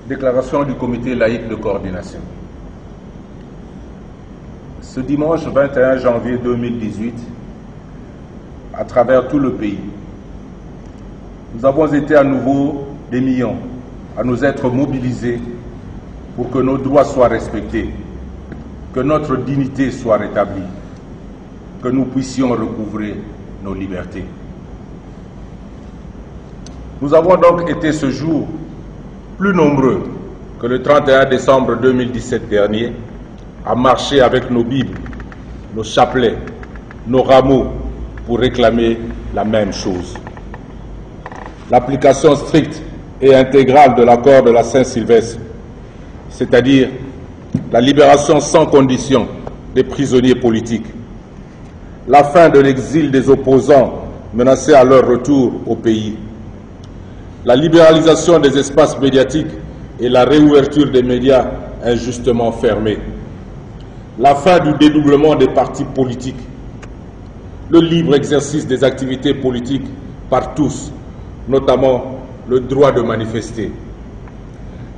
Déclaration du comité laïque de coordination. Ce dimanche 21 janvier 2018, à travers tout le pays, nous avons été à nouveau des millions à nous être mobilisés pour que nos droits soient respectés, que notre dignité soit rétablie, que nous puissions recouvrer nos libertés. Nous avons donc été ce jour plus nombreux que le 31 décembre 2017 dernier à marcher avec nos Bibles, nos chapelets, nos rameaux pour réclamer la même chose. L'application stricte et intégrale de l'accord de la Saint-Sylvestre, c'est-à-dire la libération sans condition des prisonniers politiques, la fin de l'exil des opposants menacés à leur retour au pays, la libéralisation des espaces médiatiques et la réouverture des médias injustement fermés, la fin du dédoublement des partis politiques, le libre exercice des activités politiques par tous, notamment le droit de manifester,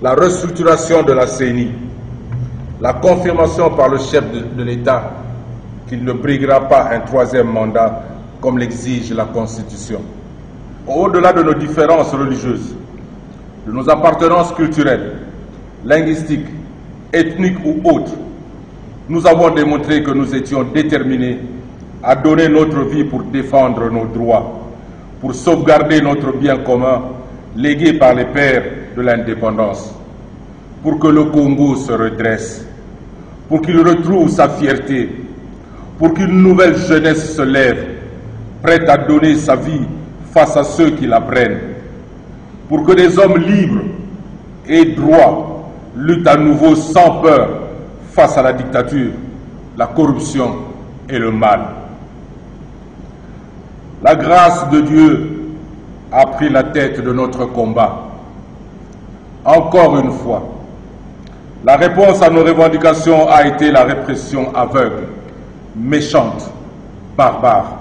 la restructuration de la CENI, la confirmation par le chef de l'État qu'il ne briguera pas un troisième mandat comme l'exige la Constitution. Au-delà de nos différences religieuses, de nos appartenances culturelles, linguistiques, ethniques ou autres, nous avons démontré que nous étions déterminés à donner notre vie pour défendre nos droits, pour sauvegarder notre bien commun légué par les pères de l'indépendance, pour que le Congo se redresse, pour qu'il retrouve sa fierté, pour qu'une nouvelle jeunesse se lève, prête à donner sa vie face à ceux qui la prennent, pour que des hommes libres et droits luttent à nouveau sans peur face à la dictature, la corruption et le mal. La grâce de Dieu a pris la tête de notre combat. Encore une fois, la réponse à nos revendications a été la répression aveugle, méchante, barbare.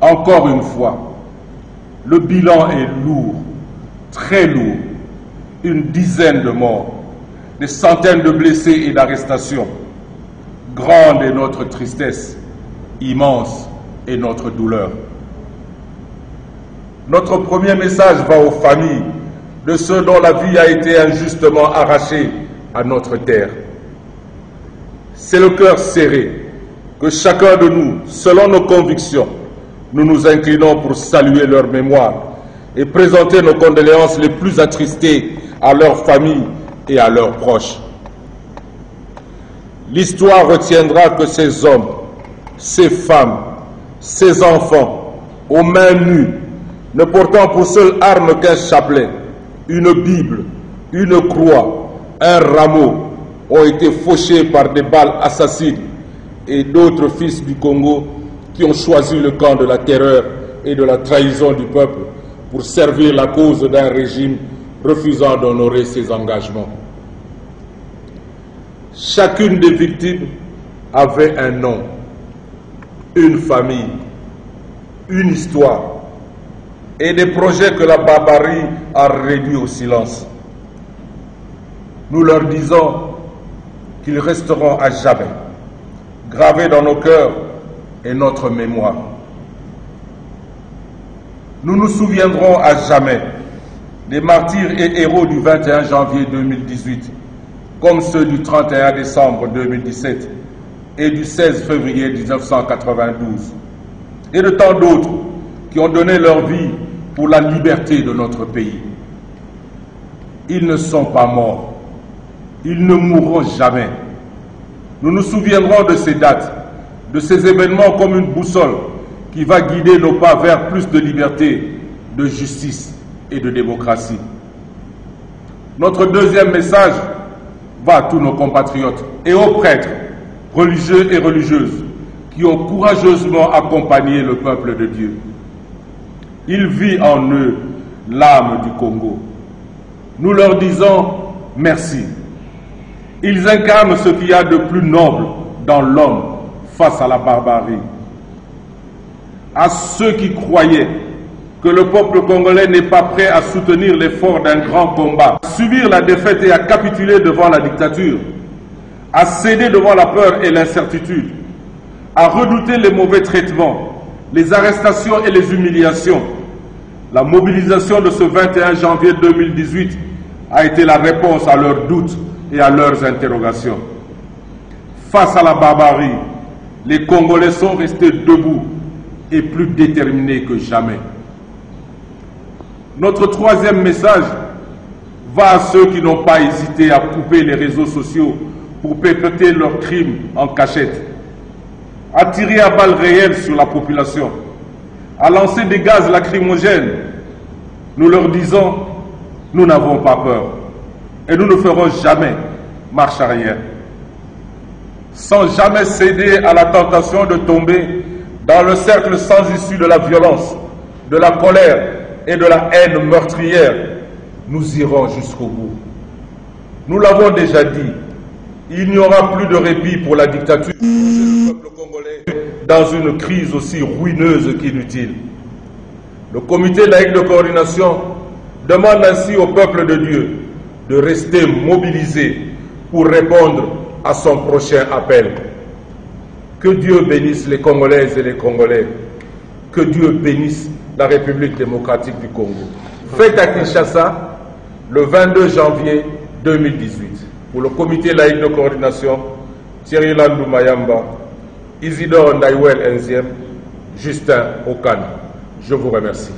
Encore une fois, le bilan est lourd, très lourd. Une dizaine de morts, des centaines de blessés et d'arrestations. Grande est notre tristesse, immense est notre douleur. Notre premier message va aux familles de ceux dont la vie a été injustement arrachée à notre terre. C'est le cœur serré que chacun de nous, selon nos convictions, nous nous inclinons pour saluer leur mémoire et présenter nos condoléances les plus attristées à leurs familles et à leurs proches. L'histoire retiendra que ces hommes, ces femmes, ces enfants, aux mains nues, ne portant pour seule arme qu'un chapelet, une Bible, une croix, un rameau, ont été fauchés par des balles assassines et d'autres fils du Congo qui ont choisi le camp de la terreur et de la trahison du peuple pour servir la cause d'un régime refusant d'honorer ses engagements. Chacune des victimes avait un nom, une famille, une histoire et des projets que la barbarie a réduits au silence. Nous leur disons qu'ils resteront à jamais gravés dans nos cœurs et notre mémoire. Nous nous souviendrons à jamais des martyrs et héros du 21 janvier 2018, comme ceux du 31 décembre 2017 et du 16 février 1992, et de tant d'autres qui ont donné leur vie pour la liberté de notre pays. Ils ne sont pas morts, ils ne mourront jamais. Nous nous souviendrons de ces dates, de ces événements comme une boussole qui va guider nos pas vers plus de liberté, de justice et de démocratie. Notre deuxième message va à tous nos compatriotes et aux prêtres, religieux et religieuses, qui ont courageusement accompagné le peuple de Dieu. Il vit en eux l'âme du Congo. Nous leur disons merci. Ils incarnent ce qu'il y a de plus noble dans l'homme face à la barbarie. À ceux qui croyaient que le peuple congolais n'est pas prêt à soutenir l'effort d'un grand combat, à subir la défaite et à capituler devant la dictature, à céder devant la peur et l'incertitude, à redouter les mauvais traitements, les arrestations et les humiliations. La mobilisation de ce 21 janvier 2018 a été la réponse à leurs doutes et à leurs interrogations. Face à la barbarie, les Congolais sont restés debout et plus déterminés que jamais. Notre troisième message va à ceux qui n'ont pas hésité à couper les réseaux sociaux pour perpétrer leurs crimes en cachette, à tirer à balles réelles sur la population, à lancer des gaz lacrymogènes. Nous leur disons, nous n'avons pas peur et nous ne ferons jamais marche arrière. Sans jamais céder à la tentation de tomber dans le cercle sans issue de la violence, de la colère et de la haine meurtrière, nous irons jusqu'au bout. Nous l'avons déjà dit, il n'y aura plus de répit pour la dictature du peuple congolais dans une crise aussi ruineuse qu'inutile. Le comité laïque de coordination demande ainsi au peuple de Dieu de rester mobilisé pour répondre à son prochain appel. Que Dieu bénisse les Congolaises et les Congolais. Que Dieu bénisse la République démocratique du Congo. Fête à Kinshasa le 22 janvier 2018. Pour le comité laïque de coordination, Thierry Landou Mayamba, Isidore Ndaiwel Enziem, Justin Okane. Je vous remercie.